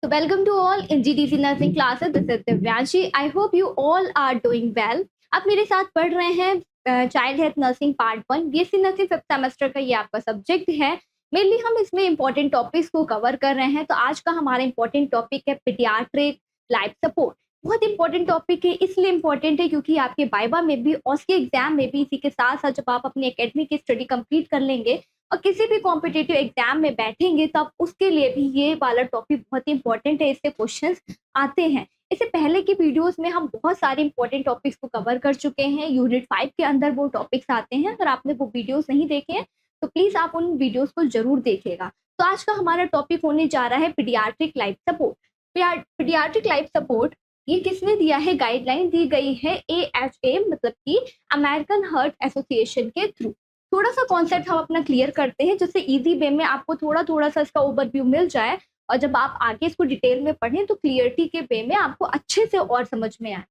So welcome to all in GTC nursing classes. This is Divyanshi. I hope you all are doing well. आप मेरे साथ पढ़ रहे हैं child health nursing part 1 BSc nursing 5th semester का ये आपका सब्जेक्ट है। मेनली हम इसमें इंपॉर्टेंट टॉपिक्स को कवर कर रहे हैं। तो आज का हमारा इंपॉर्टेंट टॉपिक है पीडियाट्रिक लाइफ सपोर्ट। बहुत इंपॉर्टेंट टॉपिक है, इसलिए इंपॉर्टेंट है क्योंकि आपके वाइवा में भी और उसके एग्जाम में भी इसी के साथ साथ जब आप अपनी एकेडमी की स्टडी कंप्लीट कर लेंगे और किसी भी कॉम्पिटिटिव एग्जाम में बैठेंगे तब उसके लिए भी ये वाला टॉपिक बहुत ही इंपॉर्टेंट है, इससे क्वेश्चंस आते हैं। इससे पहले की वीडियोस में हम बहुत सारे इंपॉर्टेंट टॉपिक्स को कवर कर चुके हैं। यूनिट 5 के अंदर वो टॉपिक्स आते हैं। अगर आपने वो वीडियोस नहीं देखे हैं तो प्लीज आप उन वीडियोस को जरूर देखिएगा। तो आज का हमारा टॉपिक होने जा रहा है paediatric life support. Paediatric life support ये किसने दिया है? गाइडलाइन दी गई है AHA मतलब कि अमेरिकन हार्ट एसोसिएशन के थ्रू। थोड़ा सा कॉन्सेप्ट हम अपना क्लियर करते हैं जिससे इजी वे में आपको थोड़ा सा इसका ओवरव्यू मिल जाए और जब आप आगे इसको डिटेल में पढ़ें तो क्लियरिटी के वे में आपको अच्छे से और समझ में आए।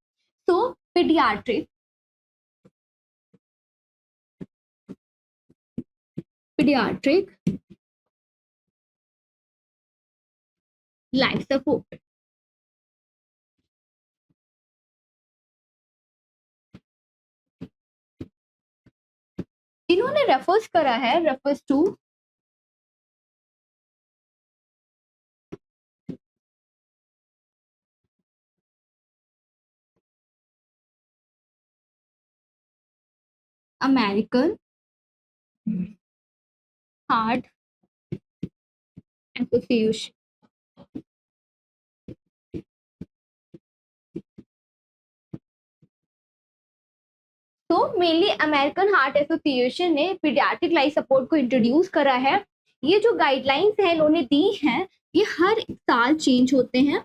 तो पीडियाट्रिक लाइफ सपोर्ट इन्होंने रेफर्स करा है, refers to American Heart Association. तो मेनली अमेरिकन हार्ट एसोसिएशन ने पीडियाट्रिक लाइफ सपोर्ट को इंट्रोड्यूस करा है। ये जो गाइडलाइंस है इन्होंने दी हैं ये हर साल चेंज होते हैं।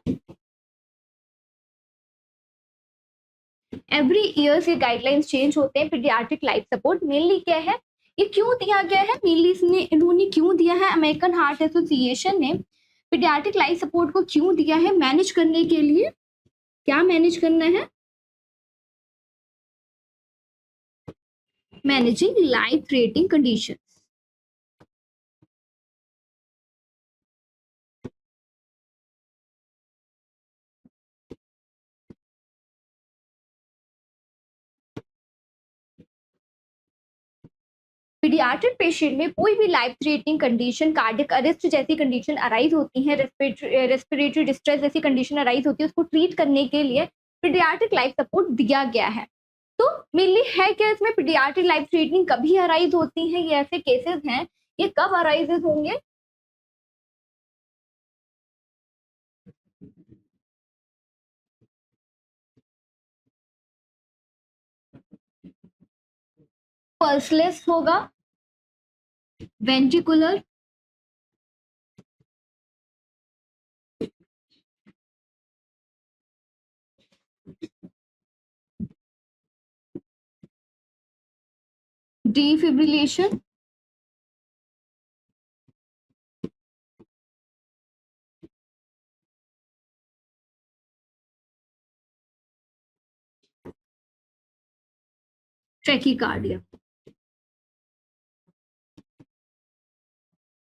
एवरी ईयर ये गाइडलाइंस चेंज होते हैं। पीडियाट्रिक लाइफ सपोर्ट मेनली क्या है, ये क्यों दिया गया है, मेनली इन्होंने क्यों दिया है, अमेरिकन हार्ट एसोसिएशन ने पीडियाट्रिक लाइफ सपोर्ट को क्यों दिया है? मैनेज करने के लिए। क्या मैनेज करना है? Managing life threatening condition. Paediatric patient में कोई भी life threatening condition, cardiac arrest जैसी कंडीशन अराइज होती है, रेस्पिरेटरी डिस्ट्रेस जैसी कंडीशन अराइज होती है, उसको ट्रीट करने के लिए पीडियाट्रिक लाइफ सपोर्ट दिया गया है। तो मेनली है क्या इसमें, पीडियाट्रिक लाइफ थ्रेटनिंग कभी अराइज होती है, ये ऐसे केसेस हैं, ये कब अराइज होंगे? पल्सलेस होगा, ventricular defibrillation, tachycardia.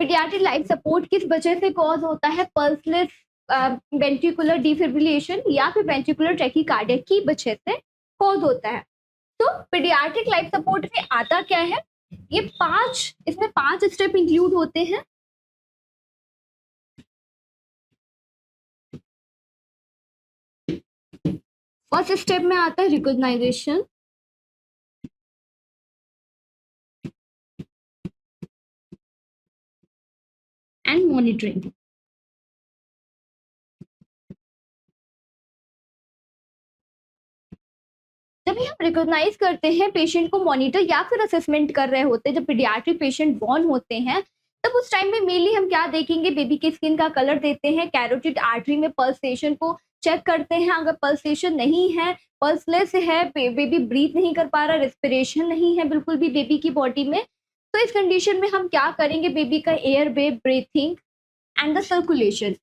Paediatric life support किस वजह से कॉज होता है? पल्सलेस वेंट्रिकुलर डिफिब्रिलेशन या फिर वेंट्रिकुलर ट्रैकीकार्डिया की वजह से कॉज होता है। तो पीडियाट्रिक लाइफ सपोर्ट में आता क्या है, ये इसमें 5 स्टेप इंक्लूड होते हैं। फर्स्ट स्टेप में आता है रिकॉग्नाइजेशन, एंड मॉनिटरिंग। जब हम रिकॉग्नाइज करते हैं पेशेंट को, मॉनिटर या फिर असेसमेंट कर रहे होते हैं, जब पीडियाट्रिक पेशेंट बॉर्न होते हैं तब उस टाइम में मेनली हम क्या देखेंगे, बेबी की स्किन का कलर देते हैं, कैरोटिड आर्टरी में पल्सेशन को चेक करते हैं। अगर पल्सेशन नहीं है, पल्सलेस है, बेबी ब्रीथ नहीं कर पा रहा, रेस्पिरेशन नहीं है बिल्कुल भी बेबी की बॉडी में, तो इस कंडीशन में हम क्या करेंगे, बेबी का airway breathing and the circulation,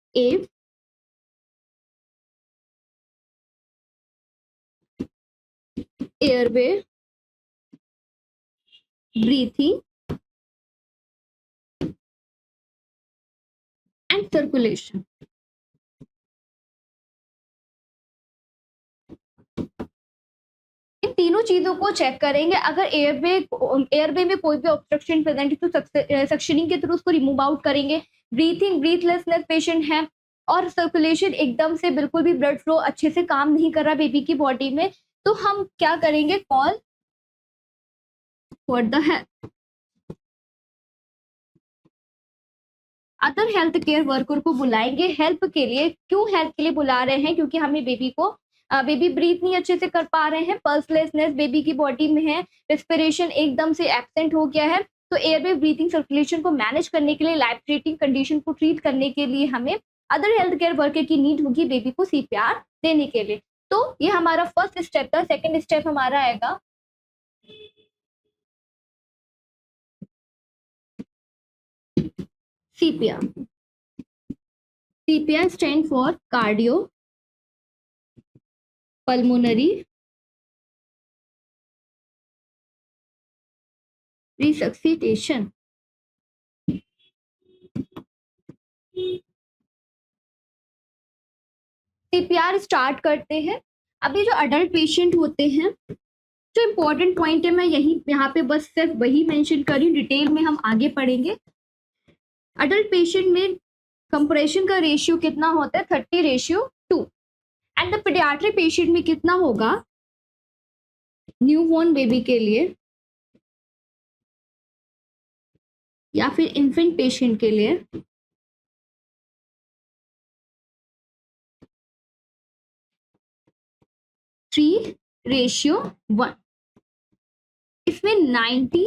airway breathing and circulation. इन तीनों चीजों को चेक करेंगे। अगर एयरवे में कोई भी ऑब्स्ट्रक्शन प्रेजेंट है तो सक्शनिंग के थ्रू उसको रिमूव आउट करेंगे। ब्रीथलेसनेस पेशेंट है और सर्कुलेशन एकदम से बिल्कुल भी ब्लड फ्लो अच्छे से काम नहीं कर रहा बेबी की बॉडी में, तो हम क्या करेंगे, call for the help. Other health care worker को बुलाएंगे हेल्प के लिए। क्यों हेल्प के लिए बुला रहे हैं? क्योंकि हमें बेबी ब्रीथ नहीं अच्छे से कर पा रहे हैं, पल्सलेसनेस बेबी की बॉडी में है, रेस्पिरेशन एकदम से एब्सेंट हो गया है, तो एयरवे ब्रीथिंग सर्कुलेशन को मैनेज करने के लिए, लाइफ थ्रेटनिंग कंडीशन को ट्रीट करने के लिए हमें अदर हेल्थ केयर वर्कर की नीड होगी बेबी को सीपीआर देने के लिए। तो ये हमारा फर्स्ट स्टेप था। सेकेंड स्टेप हमारा आएगा CPR. CPR stand for cardio pulmonary resuscitation. CPR start करते हैं। अभी जो अडल्ट पेशेंट होते हैं, जो इम्पोर्टेंट पॉइंट है मैं यहाँ पे बस सिर्फ वही मेंशन कर रही हूँ, डिटेल में हम आगे पढ़ेंगे। अडल्ट पेशेंट में कंप्रेशन का रेशियो कितना होता है? 30:2। एंड द पीडियाट्रिक पेशेंट में कितना होगा न्यूबॉर्न बेबी के लिए या फिर इन्फेंट पेशेंट के लिए? 3:1। इसमें 90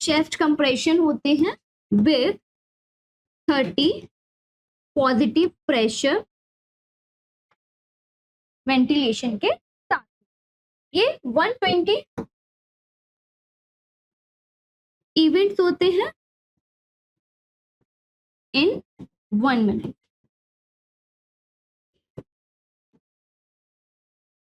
चेस्ट कंप्रेशन होते हैं विद 30 पॉजिटिव प्रेशर वेंटिलेशन के साथ। ये 120 इवेंट्स होते हैं इन 1 मिनट।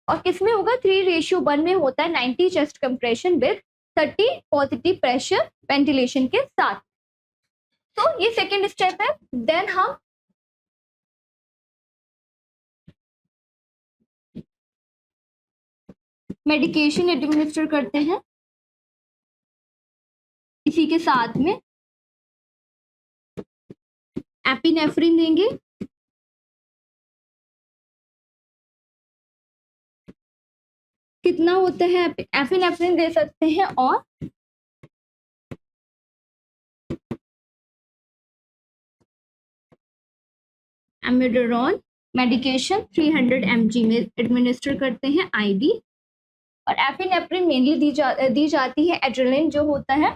और किसमें होगा? 3:1 में होता है 90 chest compression with 30 positive pressure ventilation के साथ। तो ये सेकेंड स्टेप है। देन हम मेडिकेशन एडमिनिस्टर करते हैं। इसी के साथ में एपिनेफ्रिन देंगे। कितना होता है? एपिनेफ्रिन दे सकते हैं और एमिडोरॉन मेडिकेशन 300 mg में एडमिनिस्टर करते हैं आईडी। और एपिनेफ्रिन मेनली दी जाती है। एड्रेनलिन जो होता है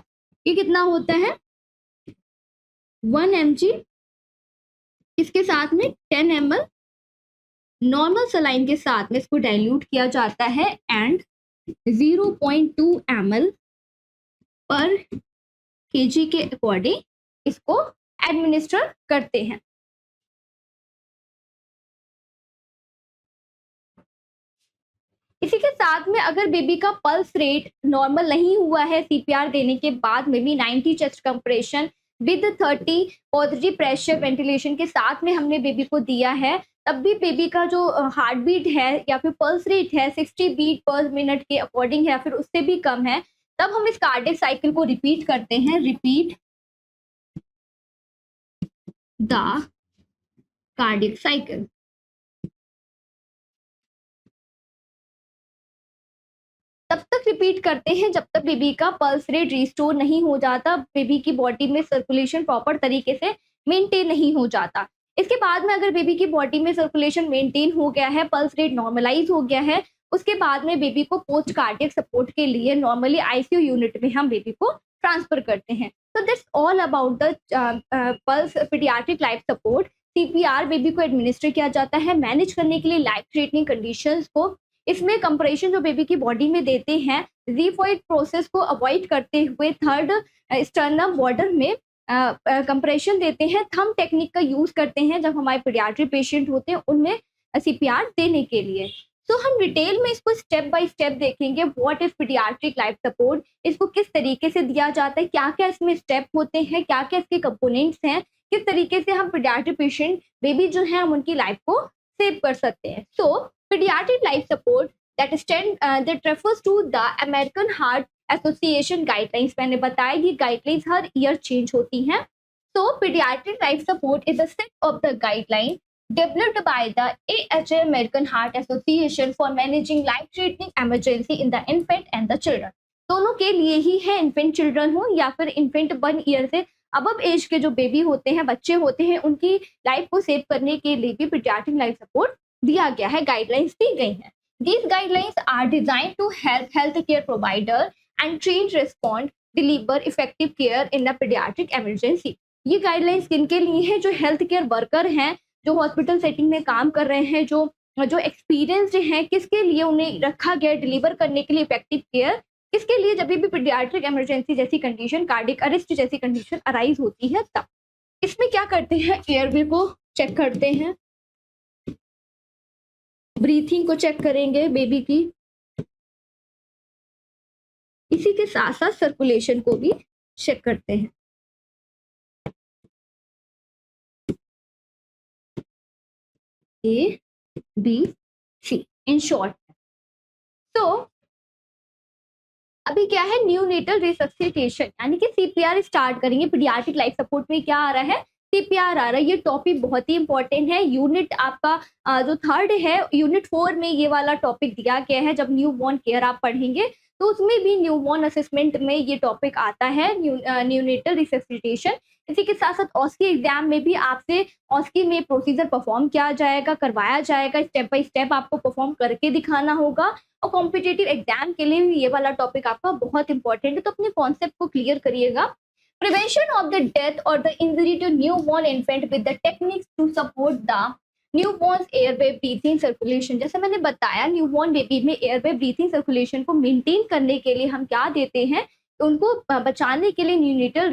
ये कितना होता है? 1 mg। इसके साथ में 10 ml नॉर्मल सलाइन के साथ में इसको डाइल्यूट किया जाता है एंड 0.2 ml पर kg के अकॉर्डिंग इसको एडमिनिस्टर करते हैं। इसी के साथ में अगर बेबी का पल्स रेट नॉर्मल नहीं हुआ है सीपीआर देने के बाद में भी 90 chest compression with 30 positive pressure ventilation के साथ में हमने बेबी को दिया है, तब भी बेबी का जो हार्ट बीट है या फिर पल्स रेट है 60 बीट पर मिनट के अकॉर्डिंग है, फिर उससे भी कम है, तब हम इस कार्डियक साइकिल को रिपीट करते हैं। Repeat the cardiac cycle. तब तक रिपीट करते हैं जब तक बेबी का पल्स रेट रिस्टोर नहीं हो जाता, बेबी की बॉडी में सर्कुलेशन प्रॉपर तरीके से मेंटेन नहीं हो जाता। इसके बाद में अगर बेबी की बॉडी में सर्कुलेशन मेंटेन हो गया है, पल्स रेट नॉर्मलाइज हो गया है, उसके बाद में बेबी को पोस्ट कार्डियक सपोर्ट के लिए नॉर्मली आईसीयू यूनिट में हम बेबी को ट्रांसफर करते हैं। तो that's all about the pulse paediatric life support. CPR baby को एडमिनिस्टर किया जाता है मैनेज करने के लिए लाइफ थ्रेटनिंग कंडीशंस को। इसमें कंप्रेशन जो बेबी की बॉडी में देते हैं, रीफॉइड प्रोसेस को अवॉइड करते हुए थर्ड स्टर्नम बॉर्डर में कंप्रेशन देते हैं। थंब टेक्निक का यूज करते हैं जब हमारे पीडियाट्रिक पेशेंट होते हैं उनमें सीपीआर देने के लिए। तो हम डिटेल में इसको स्टेप बाय स्टेप देखेंगे। What is paediatric life support, इसको किस तरीके से दिया जाता है, क्या क्या इसमें स्टेप होते हैं, क्या क्या इसके कंपोनेंट्स हैं, किस तरीके से हम पीडियाट्रिक पेशेंट बेबी जो है हम उनकी लाइफ को सेव कर सकते हैं। So pediatric life support that refers to the American Heart Association guidelines. मैंने बताया ये guidelines हर year change होती हैं. So pediatric life support is a set of the guideline developed by the AHA American Heart Association for managing life-threatening emergency in the infant and the children. दोनों के लिए ही है, infant children हो या फिर infant 1 year से above as के जो बेबी होते हैं, बच्चे होते हैं, उनकी लाइफ को सेव करने के लिए भी पीडियाट्रिक लाइफ सपोर्ट दिया गया है, गाइडलाइंस दी गई हैं. These guidelines are designed to help healthcare provider and trained respond deliver effective care in a pediatric emergency. ये गाइडलाइंस किनके लिए हैं? जो हेल्थ केयर वर्कर हैं, जो हॉस्पिटल सेटिंग में काम कर रहे हैं, जो एक्सपीरियंस्ड हैं, किसके लिए उन्हें रखा गया डिलीवर करने के लिए इफेक्टिव केयर, इसके लिए जब भी पीडियाट्रिक इमरजेंसी जैसी कंडीशन, कार्डियक अरेस्ट जैसी कंडीशन अराइज होती है तब. इसमें क्या करते हैं? एयरवे को चेक करते हैं, ब्रीथिंग को चेक करेंगे बेबी की, इसी के साथ साथ सर्कुलेशन को भी चेक करते हैं. A, B, C in short. तो अभी क्या है? न्यूनेटल रिसब्सिटेशन यानी कि सीपीआर स्टार्ट करेंगे. पीडियाट्रिक लाइफ सपोर्ट में क्या आ रहा है? सीपीआर आ रहा है. ये टॉपिक बहुत ही इंपॉर्टेंट है. यूनिट आपका जो 3rd है, यूनिट 4 में ये वाला टॉपिक दिया गया है. जब न्यू बॉर्न केयर आप पढ़ेंगे तो उसमें भी न्यू बॉर्न असेसमेंट में ये टॉपिक आता है, न्यूनेटल रिसब्सिटेशन. इसी के साथ साथ ऑस्की एग्जाम में भी आपसे ऑस्की में प्रोसीजर परफॉर्म किया जाएगा, करवाया जाएगा, स्टेप बाय स्टेप आपको परफॉर्म करके दिखाना होगा. और कॉम्पिटिटिव एग्जाम के लिए भी ये वाला टॉपिक आपका बहुत इंपॉर्टेंट है, तो अपने कॉन्सेप्ट को क्लियर करिएगा. प्रिवेंशन ऑफ द डेथ और the injury to newborn infant with the techniques to support the newborn airway breathing circulation. जैसे मैंने बताया, न्यूबॉर्न बेबी में एयरवे ब्रीथिंग सर्कुलेशन को मेंटेन करने के लिए हम क्या देते हैं? उनको बचाने के लिए न्यूनेटल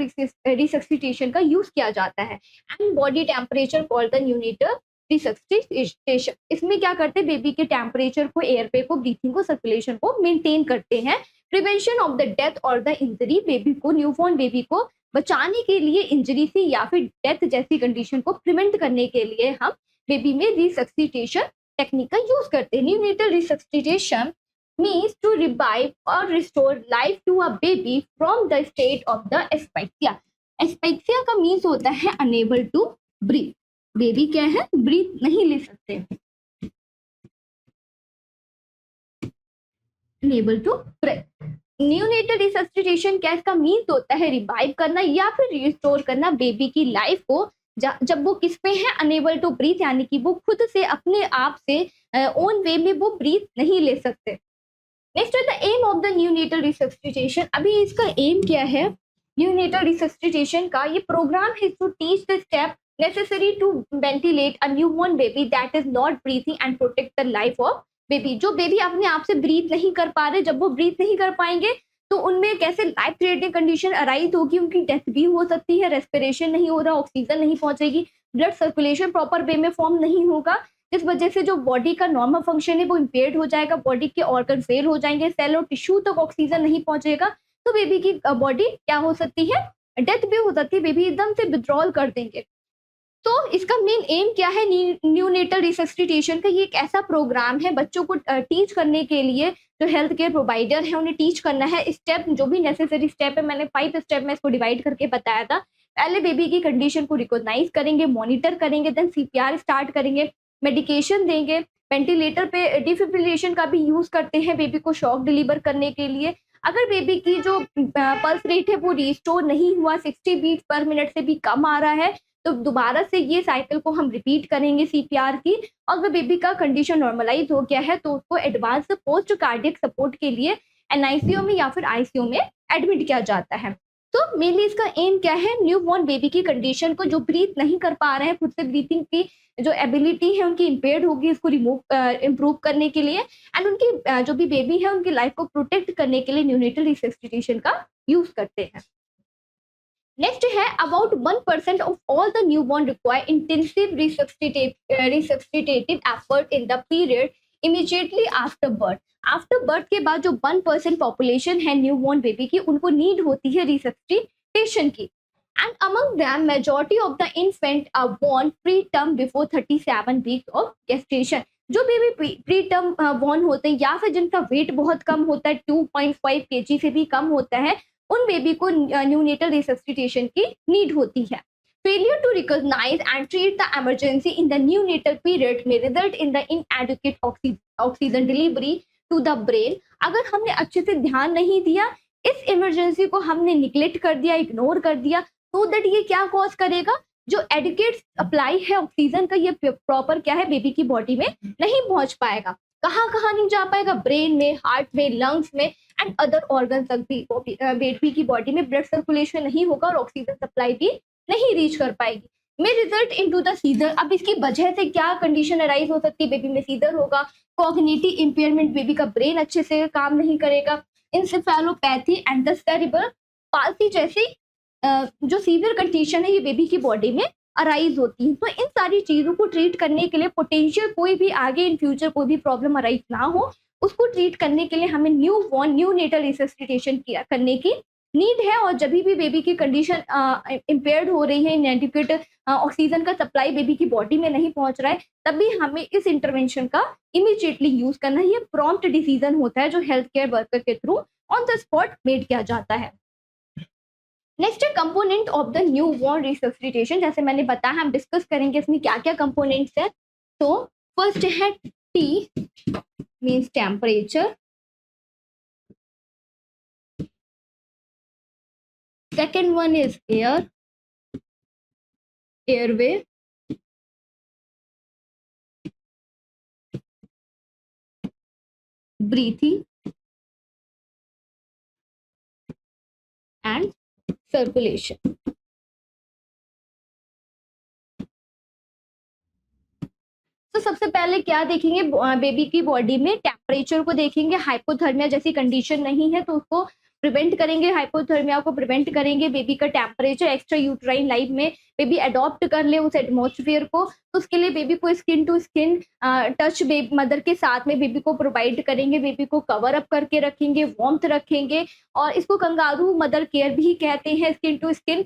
रिसब्सिटेशन का यूज किया जाता है. And body temperature called the neonatal resuscitation. इसमें क्या करते हैं? बेबी के टेम्परेचर को, एयरवे को, ब्रीथिंग को, सर्कुलेशन को मेंटेन करते हैं. प्रिवेंशन ऑफ द डेथ और द इंजरी, बेबी को, न्यूबॉर्न बेबी को बचाने के लिए इंजरी से या फिर डेथ जैसी कंडीशन को प्रिवेंट करने के लिए हम बेबी में रिसब्सिटेशन टेक्निक का यूज करते हैं. Neonatal resuscitation means to revive or restore life to a baby from the state of the asphyxia. Asphyxia का मीन्स होता है unable to breathe. बेबी क्या है? ब्रीथ नहीं ले सकते. unable to breathe. न्यूनेटल रिसब्सिटेशन क्या इसका मीन्स होता है? रिवाइव करना या फिर रिस्टोर करना बेबी की लाइफ को, जब वो किस पे है? अनेबल टू ब्रीथ, यानी कि वो खुद से अपने आप से ओन वे में वो ब्रीथ नहीं ले सकते. नेक्स्ट है the aim of the neonatal resuscitation. अभी इसका एम क्या है? न्यूनेटल रिसब्सिटेशन का ये प्रोग्राम है to teach the step necessary to ventilate a newborn baby that is not breathing and protect the life of baby. जो बेबी अपने आप से ब्रीथ नहीं कर पा रहे, जब वो ब्रीथ नहीं कर पाएंगे तो उनमें कैसे लाइफ थ्रेटनिंग कंडीशन अराइज होगी, उनकी डेथ भी हो सकती है. रेस्पिरेशन नहीं हो रहा, ऑक्सीजन नहीं पहुंचेगी, ब्लड सर्कुलेशन प्रॉपर वे में फॉर्म नहीं होगा, जिस वजह से जो बॉडी का नॉर्मल फंक्शन है वो इम्पेयर्ड हो जाएगा, बॉडी के ऑर्गन फेल हो जाएंगे, सेल और टिश्यू तक ऑक्सीजन नहीं पहुंचेगा, तो बेबी की बॉडी क्या हो सकती है? डेथ भी हो सकती है. बेबी एकदम से विड्रॉल कर देंगे. तो इसका मेन एम क्या है? न्यूनेटल रिसब्सिटेशन का ये एक ऐसा प्रोग्राम है बच्चों को टीच करने के लिए, जो हेल्थ केयर प्रोवाइडर है उन्हें टीच करना है. स्टेप जो भी नेसेसरी स्टेप है, मैंने 5 स्टेप में इसको डिवाइड करके बताया था. पहले बेबी की कंडीशन को रिकॉग्नाइज करेंगे, मॉनिटर करेंगे, देन सीपीआर स्टार्ट करेंगे, मेडिकेशन देंगे, वेंटिलेटर पे डिफिब्रिलेशन का भी यूज करते हैं बेबी को शॉक डिलीवर करने के लिए. अगर बेबी की जो पल्स रेट है वो रिस्टोर नहीं हुआ, 60 बीट पर मिनट से भी कम आ रहा है, तो दोबारा से ये साइकिल को हम रिपीट करेंगे सीपीआर की. और अगर बेबी का कंडीशन नॉर्मलाइज हो गया है तो उसको एडवांस पोस्ट कार्डियक सपोर्ट के लिए एनआईसीयू में या फिर आईसीयू में एडमिट किया जाता है. तो मेनली इसका एम क्या है? न्यूबॉर्न बेबी की कंडीशन को, जो ब्रीथ नहीं कर पा रहे हैं, खुद से ब्रीथिंग की जो एबिलिटी है उनकी इम्पेयर्ड होगी, इसको इम्प्रूव करने के लिए, एंड उनकी जो भी बेबी है उनकी लाइफ को प्रोटेक्ट करने के लिए न्यूनेटल रिसब्सिटेशन का यूज करते हैं. नेक्स्ट है about 1% of all the newborn require intensive resuscitative effort in the period immediately after birth. After birth के बाद जो 1% पॉपुलेशन है न्यूबॉर्न बेबी की, उनको नीड होती है रिसब्सिटेशन की. And among them majority of the infant are born preterm before 37 weeks of gestation. जो बेबी प्री टर्म बॉर्न होते हैं या फिर जिनका वेट बहुत कम होता है, 2.5 केजी से भी कम होता है, उन बेबी को न्यूनेटल रिसब्सिटेशन की नीड होती है। Failure to recognise and treat the emergency in the neonatal period में result in the inadequate oxygen delivery to the brain. अगर हमने अच्छे से ध्यान नहीं दिया, इस इमरजेंसी को हमने निग्लेक्ट कर दिया, इग्नोर कर दिया, तो दैट ये क्या कॉज करेगा, जो एडिकेट सप्लाई है ऑक्सीजन का, ये प्रॉपर क्या है बेबी की बॉडी में नहीं पहुंच पाएगा। कहाँ कहाँ नहीं जा पाएगा, ब्रेन में, हार्ट में, लंग्स में एंड अदर ऑर्गन तक भी बेबी की बॉडी में ब्लड सर्कुलेशन नहीं होगा और ऑक्सीजन सप्लाई भी नहीं रीच कर पाएगी, में रिजल्ट इनटू द सीजर। अब इसकी वजह से क्या कंडीशन अराइज हो सकती है, बेबी में सीजर होगा, कॉग्निटिव इम्पेयरमेंट, बेबी का ब्रेन अच्छे से काम नहीं करेगा, encephalopathy and the cerebral palsy जैसी जो सीवियर कंडीशन है ये बेबी की बॉडी में अराइज होती है। तो इन सारी चीजों को ट्रीट करने के लिए पोटेंशियल कोई भी आगे इन फ्यूचर कोई भी प्रॉब्लम अराइज ना हो, उसको ट्रीट करने के लिए हमें न्यू नेटल रिससिटेशन किया करने की नीड है। और जब भी बेबी की कंडीशन इम्पेयर्ड हो रही है, इनएडिक्वेट ऑक्सीजन का सप्लाई बेबी की बॉडी में नहीं पहुंच रहा है, तभी हमें इस इंटरवेंशन का इमीडिएटली यूज करना है। ये प्रॉम्प्ट डिसीजन होता है जो हेल्थ केयर वर्कर के through on the spot made किया जाता है। नेक्स्ट है component of the new born resuscitation. जैसे मैंने बताया, हम डिस्कस करेंगे इसमें क्या क्या कंपोनेंट्स है। तो फर्स्ट है T means temperature, second one is airway, breathing and circulation। तो सबसे पहले क्या देखेंगे, बेबी की बॉडी में टेम्परेचर को देखेंगे। हाइपोथर्मिया जैसी कंडीशन नहीं है तो उसको प्रिवेंट करेंगे, हाइपोथर्मिया को प्रिवेंट करेंगे। बेबी का टेम्परेचर एक्स्ट्रा यूट्राइन लाइफ में बेबी अडॉप्ट कर ले उस एटमॉस्फेयर को, तो उसके लिए बेबी को skin to skin touch mother के साथ में बेबी को प्रोवाइड करेंगे, बेबी को कवर अप करके रखेंगे, वार्मथ रखेंगे। और इसको कंगारू मदर केयर भी कहते हैं, स्किन टू स्किन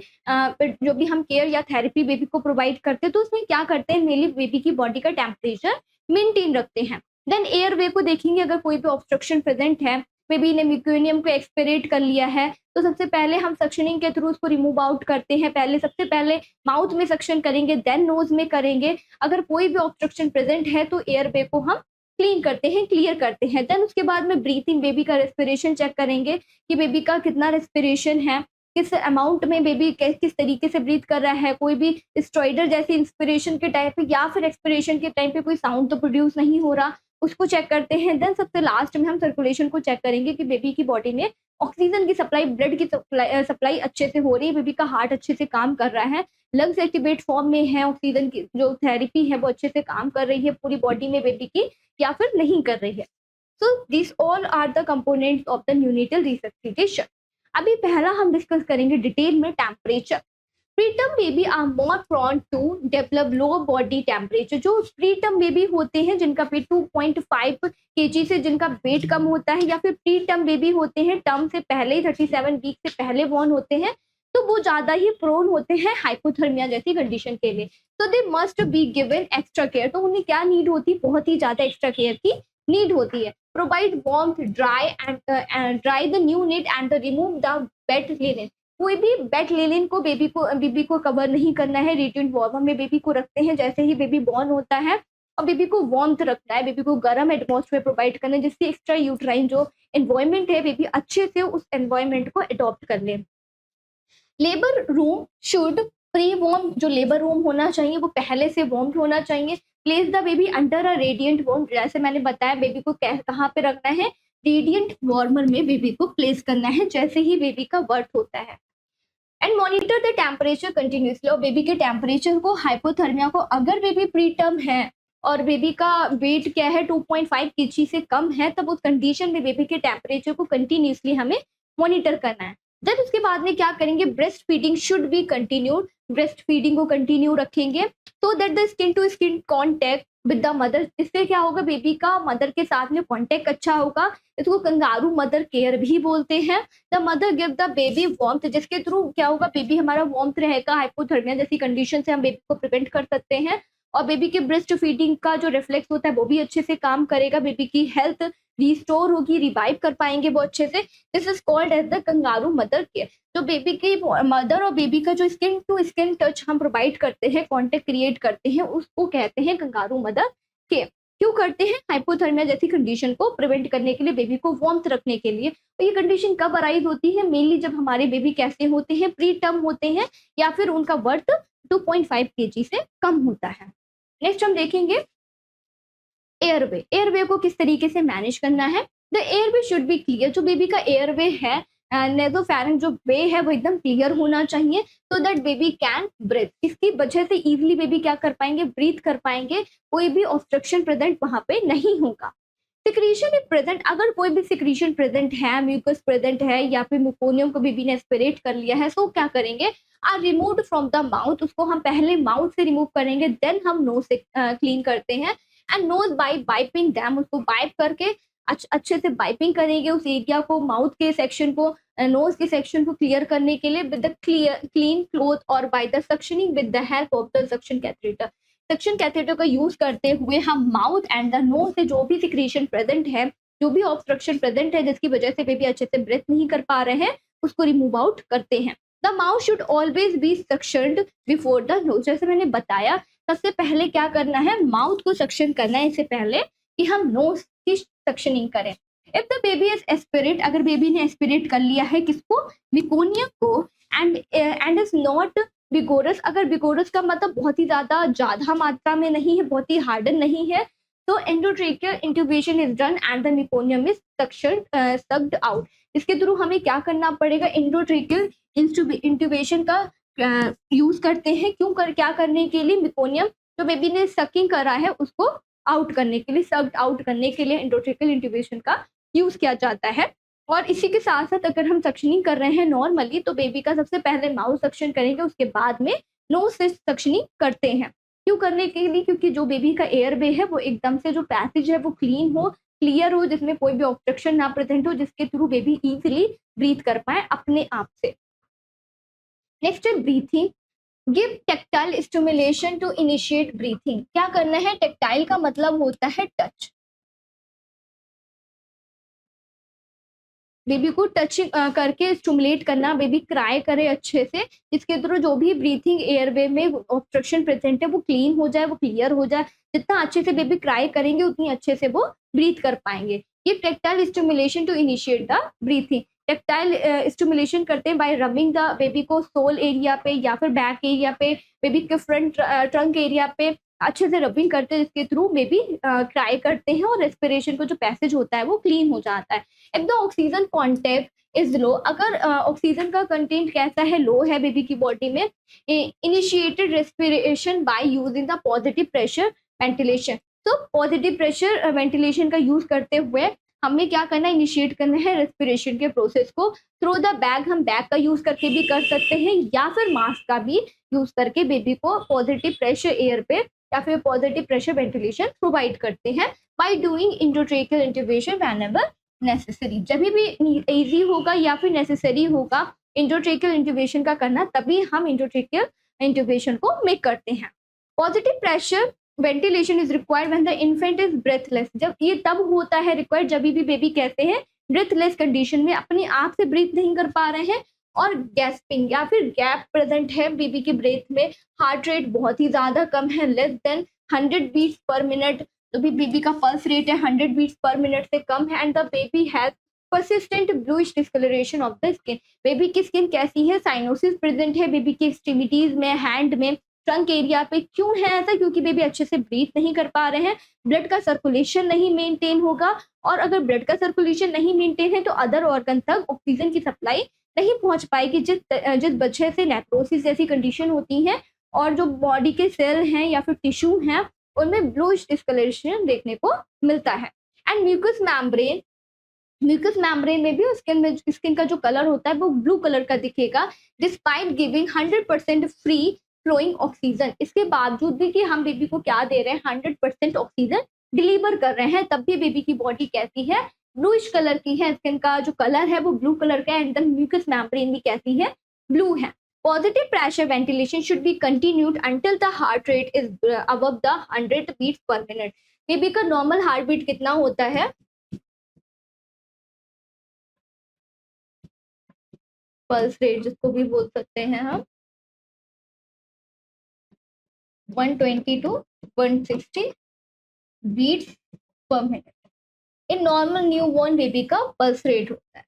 जो भी हम केयर या थेरेपी बेबी को प्रोवाइड करते हैं। तो उसमें क्या करते हैं, मेनली बेबी की बॉडी का टेम्परेचर मेंटेन रखते हैं। देन एयरवे को देखेंगे, अगर कोई भी ऑब्स्ट्रक्शन प्रेजेंट है, बेबी ने म्यूकोनियम को एक्सपेरेट कर लिया है, तो सबसे पहले हम सक्शनिंग के थ्रू उसको रिमूव आउट करते हैं। सबसे पहले माउथ में सक्शन करेंगे, देन नोज में करेंगे। अगर कोई भी ऑब्स्ट्रक्शन प्रेजेंट है तो एयरवे को हम क्लीन करते हैं, क्लियर करते हैं। देन उसके बाद में ब्रीथिंग, बेबी का रेस्पिरेशन चेक करेंगे कि बेबी का कितना रेस्पिरेशन है, किस अमाउंट में बेबी किस तरीके से ब्रीथ कर रहा है, कोई भी स्ट्राइडर जैसे इंस्पिरेशन के टाइम पे या फिर एक्सपिरेशन के टाइम पे कोई साउंड तो प्रोड्यूस नहीं हो रहा, उसको चेक करते हैं। देन सबसे लास्ट में हम सर्कुलेशन को चेक करेंगे कि बेबी की बॉडी में ऑक्सीजन की सप्लाई, ब्लड की सप्लाई अच्छे से हो रही है, बेबी का हार्ट अच्छे से काम कर रहा है, लंग्स एक्टिवेट फॉर्म में है, ऑक्सीजन की जो थेरेपी है वो अच्छे से काम कर रही है पूरी बॉडी में बेबी की, या फिर नहीं कर रही है। So this all are the components of the neonatal resuscitation. अभी पहला हम डिस्कस करेंगे डिटेल में temperature. Preterm baby are more prone to develop low body temperature. जो प्रीटर्म बेबी होते हैं जिनका वेट 2.5 kg से जिनका वेट कम होता है, या फिर प्रीटर्म बेबी होते हैं टर्म से पहले ही 37 वीक से पहले बॉर्न होते हैं, तो वो ज्यादा ही प्रोन होते हैं हाइपोथर्मिया जैसी कंडीशन के लिए। तो they must be given extra care. तो उन्हें क्या नीड होती है, बहुत ही ज्यादा एक्स्ट्रा केयर की नीड होती है। Provide warmth, dry the new need and remove the wet linen. कोई भी वेट लिनन को बेबी को कवर नहीं करना है। रेडिएंट वार्मर में बेबी को रखते हैं जैसे ही बेबी बॉर्न होता है, और बेबी को वार्मथ रखना है, बेबी को गर्म एटमॉस्फेयर प्रोवाइड करना है, जिससे एक्स्ट्रा यूट्राइन जो एनवायरमेंट है बेबी अच्छे से उस एनवायरमेंट को अडॉप्ट कर ले। Labour room should pre warm, जो लेबर रूम होना चाहिए वो पहले से वार्म होना चाहिए। Place the baby under a radiant warm. जैसे मैंने बताया बेबी को कहाँ पे रखना है, रेडिएंट वार्मर में बेबी को प्लेस करना है जैसे ही बेबी का बर्थ होता है। And monitor the temperature continuously. और बेबी के टेम्परेचर को, हाइपोथर्मिया को, अगर बेबी प्री टर्म है और बेबी का वेट क्या है 2.5 kg से कम है, तब उस कंडीशन में बेबी के टेम्परेचर को कंटिन्यूसली हमें मॉनिटर करना है। देन उसके बाद में क्या करेंगे, breast feeding should be continued. Breast feeding को कंटिन्यू रखेंगे so that the skin to skin contact with the mother. इससे क्या होगा, बेबी का मदर के साथ में कॉन्टैक्ट अच्छा होगा। इसको कंगारू मदर केयर भी बोलते हैं। The mother give the baby warmth, जिसके थ्रू क्या होगा, बेबी हमारा वार्मथ रहेगा। हाइपोथर्मिया जैसी कंडीशन से हम बेबी को प्रिवेंट कर सकते हैं। और बेबी के ब्रेस्ट फीडिंग का जो रिफ्लेक्स होता है वो भी अच्छे से काम करेगा, बेबी की हेल्थ रिस्टोर होगी, रिवाइव कर पाएंगे वो अच्छे से। This is called as the kangaroo mother care. जो बेबी की मदर और बेबी का जो स्किन टू स्किन टच हम प्रोवाइड करते हैं, कॉन्टेक्ट क्रिएट करते हैं, उसको कहते हैं कंगारू मदर केयर। क्यों करते हैं? हाइपोथर्मिया जैसी कंडीशन को प्रिवेंट करने के लिए, बेबी को वार्मथ रखने के लिए। तो ये कंडीशन कब अराइज होती है? मेनली जब हमारे बेबी कैसे होते हैं, प्री टर्म होते हैं, या फिर उनका वर्थ 2.5 kg से कम होता है। नेक्स्ट हम देखेंगे एयरवे। एयरवे को किस तरीके से मैनेज करना है? The airway should be clear. जो बेबी का एयरवे है, नेज़ोफैरिंग जो वे है वो एकदम क्लियर होना चाहिए, so that baby can breathe. इसकी वजह से इजीली बेबी क्या कर पाएंगे? ब्रीथ कर पाएंगे, कोई भी ऑब्स्ट्रक्शन प्रेजेंट वहां पे नहीं होगा। सिक्रीशन इज प्रेजेंट, अगर कोई भी सिक्रीशन प्रेजेंट है, म्यूकस प्रेजेंट है, या फिर म्यूकोनियम को बेबी ने एस्पिरेट कर लिया है, सो क्या करेंगे? Are removed from the mouth. उसको हम पहले माउथ से रिमूव करेंगे, देन हम नोज से क्लीन करते हैं। And nose by wiping them, उसको वाइप करके अच्छे से वाइपिंग करेंगे उस एरिया को, माउथ के सेक्शन को, नोज के सेक्शन को क्लियर करने के लिए विद द क्लीन क्लोथ और by the suctioning with the help of the suction catheter. Suction catheter का यूज करते हुए हम माउथ एंड द नोज से जो भी सिक्रीशन प्रेजेंट है, जो भी ऑब्स्ट्रक्शन प्रेजेंट है जिसकी वजह से बेबी अच्छे से ब्रेथ नहीं कर पा रहे हैं, उसको रिमूव आउट करते हैं। The mouth should always be suctioned before the nose. जैसे मैंने बताया, सबसे पहले क्या करना है? माउथ को सक्शन करना है, इससे पहले कि हम नोज की सक्शनिंग करें। If the baby is aspirate, अगर बेबी ने एस्पिरेट कर लिया है किसको? मिकोनियम को। एंड इज नॉट बिगोरस, अगर बिगोरस का मतलब बहुत ही ज्यादा मात्रा में नहीं है, बहुत ही हार्डन नहीं है, तो endotracheal intubation is done and the meconium is sucked out. इसके थ्रू हमें क्या करना पड़ेगा? एंडोट्रेकियल इंट्यूबेशन का यूज करते हैं। क्या करने के लिए? मिकोनियम जो बेबी ने सकिंग करा है उसको आउट करने के लिए, सक्ड आउट करने के लिए एंडोट्रेकियल इंट्यूबेशन का यूज किया जाता है। और इसी के साथ साथ अगर हम सक्शनिंग कर रहे हैं नॉर्मली, तो बेबी का सबसे पहले माउथ सक्शन करेंगे, उसके बाद में नोज से सक्शनिंग करते हैं। क्यों करने के लिए? क्योंकि जो बेबी का एयर वे है वो एकदम से जो पैसेज है वो क्लीन हो, क्लियर हो, जिसमें कोई भी ऑब्स्ट्रक्शन ना प्रेजेंट हो, जिसके थ्रू बेबी इजीली ब्रीथ कर पाए अपने आप से। नेक्स्ट है breathing. Give tactile stimulation to initiate breathing. क्या करना है? टेक्टाइल का मतलब होता है टच। बेबी को टच करके स्टिमुलेट करना, बेबी क्राई करे अच्छे से, जिसके थ्रू जो भी ब्रीथिंग एयरवे में ऑब्स्ट्रक्शन प्रेजेंट है वो क्लीन हो जाए, वो क्लियर हो जाए। जितना अच्छे से बेबी क्राई करेंगे उतनी अच्छे से वो ब्रीथ कर पाएंगे। ये tactile stimulation to initiate the breathing. Tactile stimulation करते हैं बाय रबिंग द, बेबी को सोल एरिया पे या फिर बैक एरिया पे, बेबी के फ्रंट ट्रंक एरिया पे अच्छे से रबिंग करते हैं, जिसके थ्रू बेबी क्राई करते हैं और रेस्पिरेशन को जो पैसेज होता है वो क्लीन हो जाता है। If the oxygen contact is low, अगर ऑक्सीजन का कंटेंट कैसा है? लो है बेबी की बॉडी में, initiated respiration by using the positive pressure ventilation. तो पॉजिटिव प्रेशर वेंटिलेशन का यूज करते हुए हमें क्या करना है? इनिशिएट करना है रेस्पिरेशन के प्रोसेस को थ्रू द बैग। हम बैग का यूज करके भी कर सकते हैं, या फिर मास्क का भी यूज करके बेबी को पॉजिटिव प्रेशर एयर पे या फिर पॉजिटिव प्रेशर वेंटिलेशन प्रोवाइड करते हैं by doing intratracheal intubation whenever necessary. जब भी इजी होगा या फिर नेसेसरी होगा इंट्रोट्रेकियल इंट्यूबेशन का करना, तभी हम इंट्रोट्रेकियल इंट्यूबेशन को मेक करते हैं। Positive pressure ventilation is required when the infant is breathless. जब ये तब होता है रिक्वायर्ड जब भी बेबी कहते हैं ब्रेथलेस कंडीशन में, अपने आप से ब्रीथ नहीं कर पा रहे हैं, और गैस्पिंग या फिर गैप प्रेजेंट है बेबी के ब्रेथ में, हार्ट रेट बहुत ही ज्यादा कम है, less than 100 beats per minute. तो भी बेबी का पल्स रेट है 100 बीट्स पर मिनट से कम है, and the baby has persistent bluish discoloration of the skin। Baby की स्किन कैसी है? साइनोसिस प्रेजेंट है बेबी की एक्सट्रीमिटीज में, हैंड में, ट्रंक एरिया पे। क्यों है ऐसा? क्योंकि बेबी अच्छे से ब्रीथ नहीं कर पा रहे हैं, ब्लड का सर्कुलेशन नहीं मेंटेन होगा, और अगर ब्लड का सर्कुलेशन नहीं मेंटेन है तो अदर ऑर्गन तक ऑक्सीजन की सप्लाई नहीं पहुंच पाएगी, जिस वजह से नेक्रोसिस जैसी कंडीशन होती है, और जो बॉडी के सेल हैं या फिर टिश्यू हैं उनमें ब्लूइश डिस्कलरेशन देखने को मिलता है। एंड म्यूकस मैम्ब्रेन में भी स्किन का जो कलर होता है वो ब्लू कलर का दिखेगा, despite giving 100% free flowing oxygen. इसके बावजूद भी कि हम बेबी को क्या दे रहे हैं? 100% ऑक्सीजन डिलीवर कर रहे हैं, तब भी बेबी की बॉडी कैसी है? ब्लूइश कलर की है, स्किन का जो कलर है वो ब्लू कलर का है, एंड द म्यूकस मैम्ब्रेन भी कैसी है? ब्लू है। Positive pressure ventilation should be continued until the heart rate is above the 100 beats per minute. Baby का नॉर्मल हार्ट बीट कितना होता है? पल्स रेट जिसको भी बोल सकते हैं हम, 120 to 160 beats per minute in normal newborn baby का पल्स रेट होता है।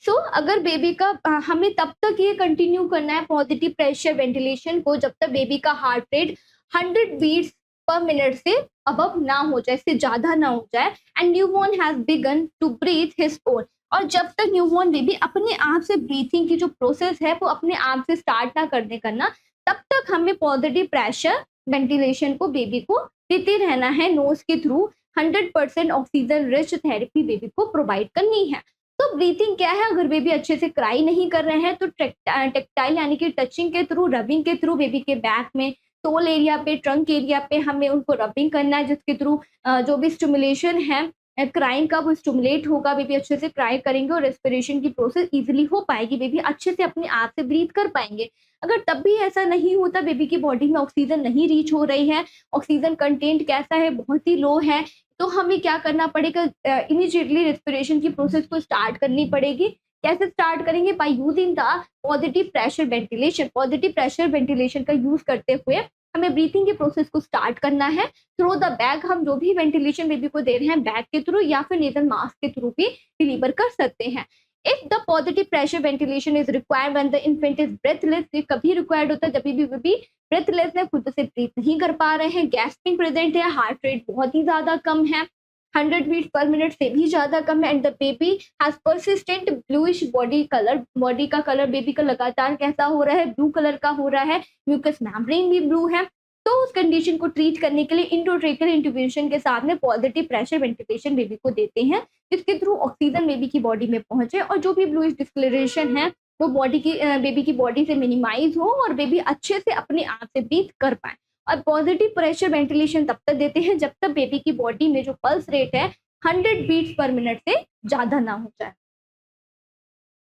सो अगर बेबी का हमें तब तक ये कंटिन्यू करना है पॉजिटिव प्रेशर वेंटिलेशन को जब तक बेबी का heart rate 100 beats per minute से अबव ना हो जाए, इससे ज्यादा ना हो जाए, and newborn has begun to breathe his own. और जब तक न्यूबॉर्न बेबी अपने आप से ब्रीथिंग की जो प्रोसेस है वो अपने आप से स्टार्ट ना करना, तब तक हमें पॉजिटिव प्रेशर वेंटिलेशन को बेबी को देते रहना है। नोज के through 100% oxygen rich therapy baby को प्रोवाइड करनी है। तो ब्रीथिंग क्या है, अगर बेबी अच्छे से क्राई नहीं कर रहे हैं तो टेक्टाइल यानी कि टचिंग के थ्रू, रबिंग के थ्रू बेबी के बैक में, टोल एरिया पे, ट्रंक एरिया पे हमें उनको रबिंग करना है, जिसके थ्रू जो भी स्टिमुलेशन है क्राइंग का वो स्टिमुलेट होगा, बेबी अच्छे से क्राई करेंगे और रेस्पिरेशन की प्रोसेस इजीली हो पाएगी, बेबी अच्छे से अपने आप से ब्रीथ कर पाएंगे। अगर तब भी ऐसा नहीं होता, बेबी की बॉडी में ऑक्सीजन नहीं रीच हो रही है, ऑक्सीजन कंटेंट कैसा है, बहुत ही लो है, तो हमें क्या करना पड़ेगा, इमीडिएटली रेस्पिरेशन की प्रोसेस को स्टार्ट करनी पड़ेगी। कैसे स्टार्ट करेंगे? By using the positive pressure ventilation. Positive pressure ventilation का यूज करते हुए हमें ब्रीथिंग की प्रोसेस को स्टार्ट करना है थ्रू द बैग। हम जो भी वेंटिलेशन बेबी को दे रहे हैं बैग के थ्रू या फिर नेजल मास्क के थ्रू भी डिलीवर कर सकते हैं। If the positive pressure ventilation is required when the infant is breathless, ये कभी रिक्वायर्ड होता है जब भी बेबी ब्रेथलेस है, खुद से ब्रीथ नहीं कर पा रहे हैं, गैस्पिंग प्रेजेंट है, हार्ट रेट बहुत ही ज्यादा कम है, 100 बीट पर मिनट से भी ज्यादा कम है, and the baby has persistent bluish body colour. Body का कलर बेबी का लगातार कैसा हो रहा है? ब्लू कलर का हो रहा है, म्यूकस मेम्ब्रेन भी ब्लू है। तो उस कंडीशन को ट्रीट करने के लिए इंट्रोट्रेकियल इंट्यूबेशन के साथ में पॉजिटिव प्रेशर वेंटिलेशन बेबी को देते हैं, जिसके थ्रू ऑक्सीजन बेबी की बॉडी में पहुंचे और जो भी ब्लूइश डिस्कलरेशन है वो बॉडी की बेबी की बॉडी से मिनिमाइज हो और बेबी अच्छे से अपने आप से ब्रीथ कर पाए। और पॉजिटिव प्रेशर वेंटिलेशन तब तक देते हैं जब तक बेबी की बॉडी में जो पल्स रेट है 100 बीट्स पर मिनट से ज्यादा ना हो जाए।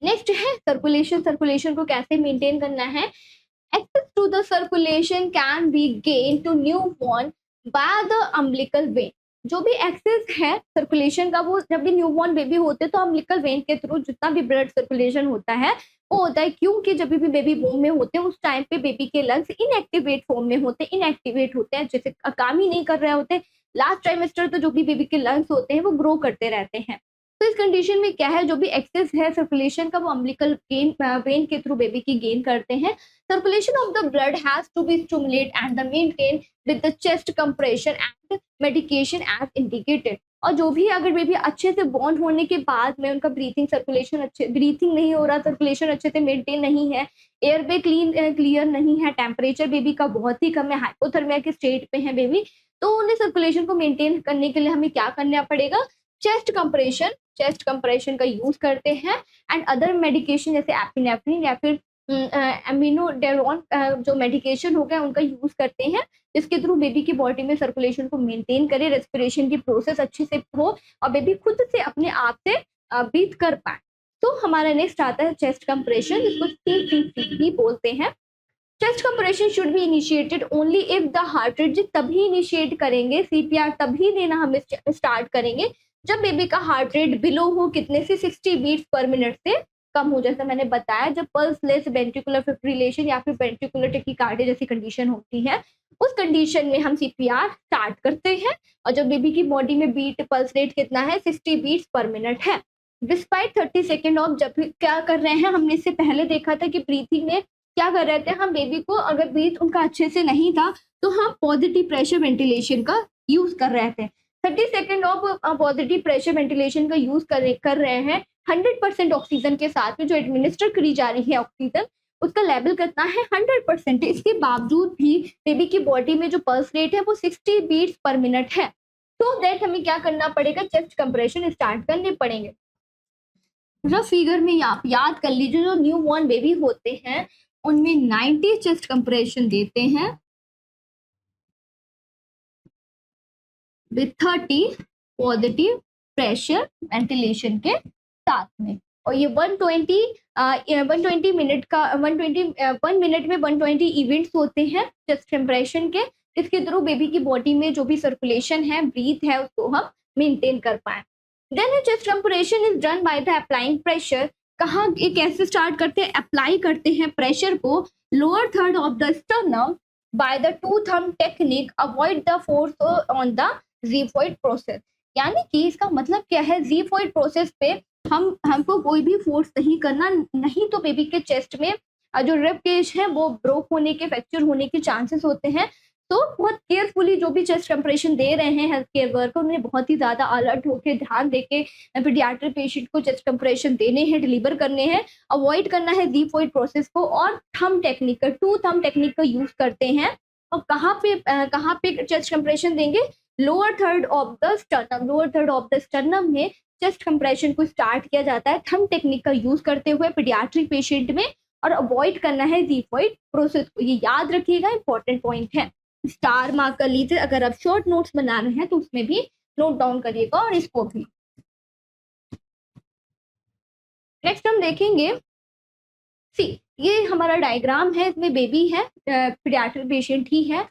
नेक्स्ट है सर्कुलेशन। सर्कुलेशन को कैसे मेंटेन करना है? Access to the circulation can be gain to newborn by the umbilical vein. जो भी एक्सेस है सर्कुलेशन का वो जब भी न्यूबॉर्न बेबी होते हैं तो अम्बिलिकल वेन के थ्रू जितना भी ब्लड सर्कुलेशन होता है वो होता है, क्योंकि जब भी बेबी वोम में होते हैं उस टाइम पे बेबी के लंग्स इनएक्टिवेट फॉर्म में होते हैं, इनएक्टिवेट होते हैं, जैसे काम ही नहीं कर रहे होते। लास्ट ट्राइमेस्टर तो जो भी बेबी के लंग्स होते हैं वो ग्रो करते रहते हैं। तो इस कंडीशन में क्या है, जो भी एक्सेस है सर्कुलेशन का वो अम्बिलिकल वेन के थ्रू बेबी की गेन करते हैं। Circulation of the blood has to be stimulated and the maintained with the chest compression and medication as indicated। और जो भी अगर बेबी अच्छे से बॉन्ड होने के बाद में उनका ब्रीथिंग सर्कुलेशन अच्छे ब्रीथिंग नहीं हो रहा, सर्कुलेशन अच्छे से मेंटेन नहीं है, एयर वे क्लियर नहीं है, टेम्परेचर बेबी का बहुत ही कम है, हाइपोथर्मिया के स्टेट पे है बेबी, तो उन्हें सर्कुलेशन को मेंटेन करने के लिए हमें क्या करना पड़ेगा? चेस्ट कंप्रेशन का यूज करते हैं एंड अदर मेडिकेशन जैसे एपिनेफ्रिन या फिर एमिनोडेरोन जो मेडिकेशन हो गया उनका यूज करते हैं, जिसके थ्रू बेबी की बॉडी में सर्कुलेशन को मेंटेन करे, रेस्पिरेशन की प्रोसेस अच्छे से हो और बेबी खुद से अपने आप से ब्रीथ कर पाए। तो हमारा नेक्स्ट आता है चेस्ट कंप्रेशन, जिसको CPC भी बोलते हैं। Chest compression should be initiated only if the heart rate, तभी इनिशिएट करेंगे CPR, तभी देना हमें स्टार्ट करेंगे जब बेबी का हार्ट रेट बिलो हो कितने से 60 बीट्स पर मिनट से कम हो। जैसा मैंने बताया, जब पल्स लेस वेंट्रिकुलर फिब्रिलेशन या फिर वेंट्रिकुलर टेकिकार्डिया जैसी कंडीशन होती है उस कंडीशन में हम CPR स्टार्ट करते हैं और जब बेबी की बॉडी में बीट पल्स रेट कितना है 60 बीट्स पर मिनट है, डिस्पाइट 30 सेकेंड ऑफ। जब क्या कर रहे हैं, हमने इससे पहले देखा था कि ब्रीथिंग में क्या कर रहे थे हम, बेबी को अगर ब्रीथ उनका अच्छे से नहीं था तो हम पॉजिटिव प्रेशर वेंटिलेशन का यूज कर रहे थे। 30 second of positive pressure ventilation का यूज कर रहे हैं 100% ऑक्सीजन के साथ में जो एडमिनिस्टर करी जा रही है ऑक्सीजन उसका लेवल कितना है 100%। इसके बावजूद भी बेबी की बॉडी में जो पल्स रेट है वो 60 बीट्स पर मिनट है। तो दैट हमें क्या करना पड़ेगा, चेस्ट कंप्रेशन स्टार्ट करने पड़ेंगे। रफ फिगर में आप याद कर लीजिए, जो न्यू बॉर्न बेबी होते हैं उनमें 90 चेस्ट कंप्रेशन देते हैं विथ 30 पॉजिटिव प्रेशर वेंटिलेशन के साथ में। और ये 120 मिनट का 1 मिनट में 120 इवेंट्स होते हैं चेस्ट कंप्रेशन के, जिसके थ्रू बेबी की बॉडी में जो भी सर्कुलेशन है, ब्रीथ है, उसको हम मेंटेन कर पाए। Then chest compression is done by the applying pressure. कहाँ ये कैसे स्टार्ट करते हैं? अप्लाई करते हैं प्रेशर को lower third of the sternum by the two thumb technique, avoid the force on the xiphoid process. यानी कि इसका मतलब क्या है? ज़िगोइड प्रोसेस पे हमको कोई भी फोर्स नहीं करना, नहीं तो बेबी के चेस्ट में जो रिब केज है वो ब्रोक होने के, फ्रैक्चर होने के चांसेस होते हैं। तो बहुत केयरफुली जो भी चेस्ट कंप्रेशन दे रहे हैं हेल्थ केयर वर्कर, उन्हें बहुत ही ज़्यादा अलर्ट होकर ध्यान देके पीडियाट्रिक पेशेंट को चेस्ट कंप्रेशन देने हैं, डिलीवर करने हैं, अवॉइड करना है ज़िगोइड प्रोसेस को, और थंब टेक्निक का, टू थंब टेक्निक का यूज़ करते हैं। और कहाँ पे चेस्ट कंप्रेशन देंगे? Lower third of the sternum. Lower third of the sternum में चेस्ट कंप्रेशन को स्टार्ट किया जाता है थंब टेक्निक का यूज़ करते हुए पीडियाट्रिक पेशेंट में, और अवॉइड करना है ज़िगोइड प्रोसेस को। ये याद रखिएगा, इंपॉर्टेंट पॉइंट है। स्टार मार्क कर लीजिए, अगर आप शॉर्ट नोट्स बना रहे हैं तो उसमें भी नोट डाउन करिएगा, और इसको भी। नेक्स्ट हम देखेंगे, सी ये हमारा डायग्राम है, इसमें बेबी है, पीडियाट्रिक पेशेंट ही है।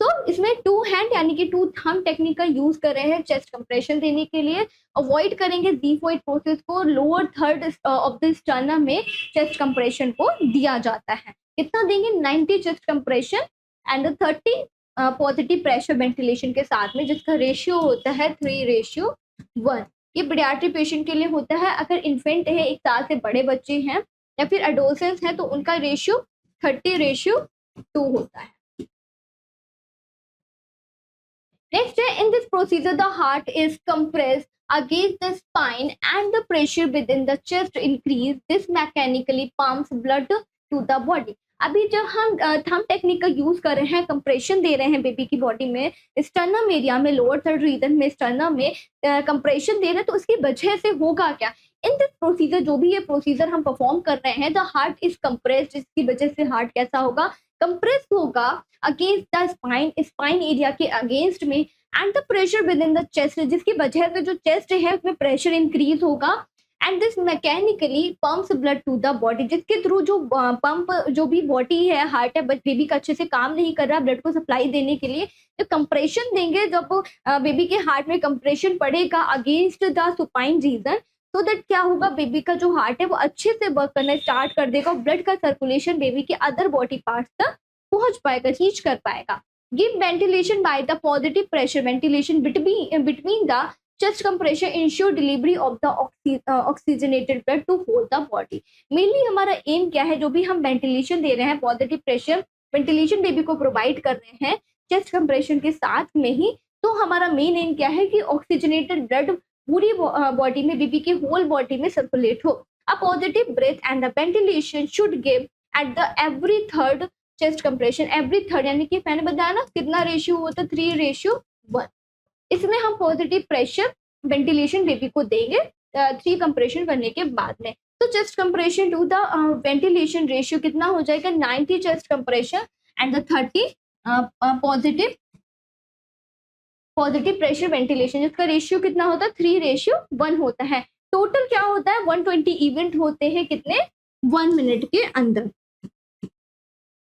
तो इसमें टू हैंड यानी कि टू थंब टेक्निक का यूज कर रहे हैं चेस्ट कंप्रेशन देने के लिए। अवॉइड करेंगे ज़िगोइड प्रोसेस को, lower third of the sternum में चेस्ट कंप्रेशन को दिया जाता है। कितना देंगे? 90 chest compression and 30 positive pressure ventilation के साथ में, जिसका रेशियो होता है 3:1। ये पीडियाट्रिक पेशेंट के लिए होता है। अगर इन्फेंट है, 1 साल से बड़े बच्चे हैं, या फिर एडोसेंस है, तो उनका रेशियो 30:2 होता है। Next, in this procedure, the heart is compressed against the spine and the pressure within the chest increase. This mechanically pumps blood to the body. अभी जब हम थंब टेक्निक का यूज कर रहे हैं, कंप्रेशन दे रहे हैं बेबी की बॉडी में, स्टर्नम एरिया में, लोअर थर्ड रीजन में, स्टर्नम में कंप्रेशन दे रहे हैं, तो उसकी वजह से होगा क्या? इन दिस प्रोसीजर, जो भी ये प्रोसीजर हम परफॉर्म कर रहे हैं, द हार्ट इज कंप्रेस्ड। इसकी वजह से हार्ट कैसा होगा? कंप्रेस होगा against the spine, spine area के अगेंस्ट में, and the pressure within the chest, जिसकी वजह से जो चेस्ट है उसमें प्रेशर इंक्रीज होगा, and this mechanically pumps blood to the body, जिसके थ्रू जो पंप, जो भी बॉडी है, हार्ट है, बट बेबी का अच्छे से काम नहीं कर रहा ब्लड को सप्लाई देने के लिए, तो कंप्रेशन देंगे। जब बेबी के हार्ट में कंप्रेशन पड़ेगा अगेंस्ट द सुपाइन रीजन, तो दैट क्या होगा? बेबी का जो हार्ट है वो अच्छे से वर्क करना स्टार्ट कर देगा, ब्लड का सर्कुलेशन बेबी के अदर बॉडी पार्ट्स तक पहुंच पाएगा, रीच कर पाएगा। Give ventilation by the positive pressure ventilation between the chest compression ensure delivery of the oxygenated blood to hold the body। Mainly हमारा एम क्या है? जो भी हम वेंटिलेशन दे रहे हैं, पॉजिटिव प्रेशर वेंटिलेशन बेबी को प्रोवाइड कर रहे हैं चेस्ट कंप्रेशन के साथ में ही, तो हमारा मेन एम क्या है कि ऑक्सीजनेटेड ब्लड पूरी बॉडी में, बेबी के होल बॉडी में सर्कुलेट हो। A positive breath and the ventilation should give at the every third chest compression, every third, यानी कि मैंने बताया ना कितना रेशियो होता है? 3:1। इसमें हम पॉजिटिव प्रेशर वेंटिलेशन बेबी को देंगे 3 कंप्रेशन करने के बाद में। तो chest compression to the ventilation ratio कितना हो जाएगा? 90 chest compression and the 30 positive pressure ventilation, जिसका रेशियो कितना होता है? 3:1 होता है। टोटल क्या होता है? 120 इवेंट होते हैं, कितने? 1 मिनट के अंदर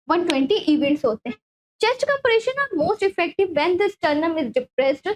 120 इवेंट्स होते हैं। Chest compression are most effective when the sternum is depressed.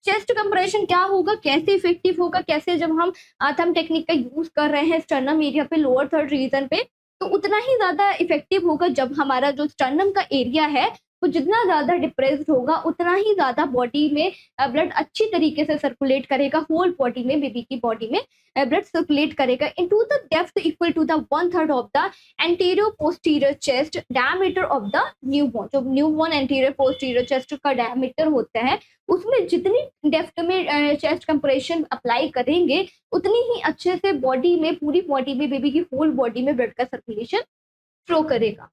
Chest compression क्या होगा? कैसे इफेक्टिव होगा? कैसे? जब हम थंब टेक्निक का यूज कर रहे हैं स्टर्नम एरिया पे, लोअर थर्ड रीजन पे, तो उतना ही ज्यादा इफेक्टिव होगा जब हमारा जो स्टर्नम का एरिया है वो जितना ज्यादा डिप्रेस्ड होगा, उतना ही ज्यादा बॉडी में ब्लड अच्छी तरीके से सर्कुलेट करेगा, होल बॉडी में, बेबी की बॉडी में ब्लड सर्कुलेट करेगा into the depth equal to the 1/3 of the anterior posterior chest diameter of the newborn. जो न्यूबॉर्न एंटीरियर पोस्टीरियर चेस्ट का डायमीटर होता है, उसमें जितनी डेप्थ में चेस्ट कंप्रेशन अप्लाई करेंगे, उतनी ही अच्छे से बॉडी में, पूरी बॉडी में, बेबी की होल बॉडी में ब्लड का सर्कुलेशन फ्लो करेगा।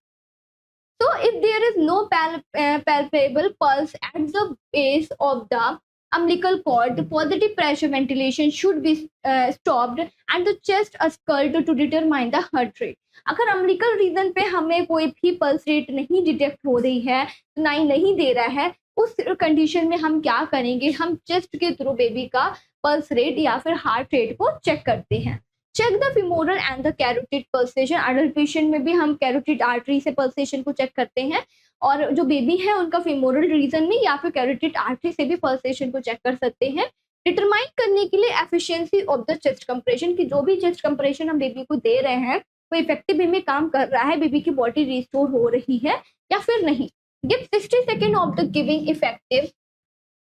So if there is no palpable pulse at the base of the umbilical cord, the positive pressure ventilation should be stopped and the chest sculled to determine the heart rate। अगर umbilical reason पे हमें कोई भी pulse rate नहीं detect हो रही है, नहीं दे रहा है, उस कंडीशन में हम क्या करेंगे? हम चेस्ट के थ्रू बेबी का पल्स रेट या फिर हार्ट रेट को चेक करते हैं। Check the femoral and the carotid pulsation. Adult patient में भी हम कैरोटिड आर्टरी से पल्सेशन को चेक करते हैं, और जो बेबी है उनका फीमोरल रीजन में या फिर कैरोटिड आर्टरी से भी पल्सेशन को चेक कर सकते हैं। डिटरमाइन करने के लिए efficiency of the chest compression, की जो भी चेस्ट कंप्रेशन हम बेबी को दे रहे हैं वो इफेक्टिव वे में काम कर रहा है, बेबी की बॉडी रिस्टोर हो रही है या फिर नहीं। Give 60 second of the giving effective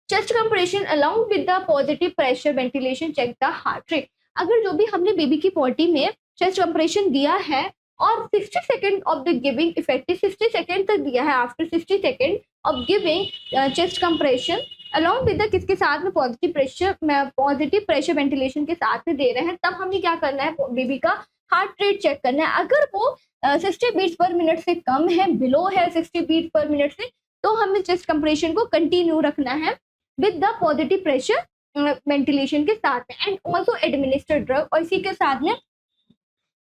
chest compression along with the positive pressure ventilation, check the heart rate. अगर जो भी हमने बेबी की बॉडी में चेस्ट कंप्रेशन दिया है और 60 second of the giving effective 60 second तक दिया है, after 60 second of giving chest compression along with the किसके साथ में पॉजिटिव प्रेशर वेंटिलेशन के साथ में दे रहे हैं, तब हमें क्या करना है, बेबी का हार्ट रेट चेक करना है। अगर वो 60 बीट्स पर मिनट से कम है, बिलो है 60 बीट पर मिनट से, तो हमें चेस्ट कंप्रेशन को कंटिन्यू रखना है with the positive pressure ventilation के साथ में, एंड ऑल्सो एडमिनिस्टर ड्रग। और इसी के साथ में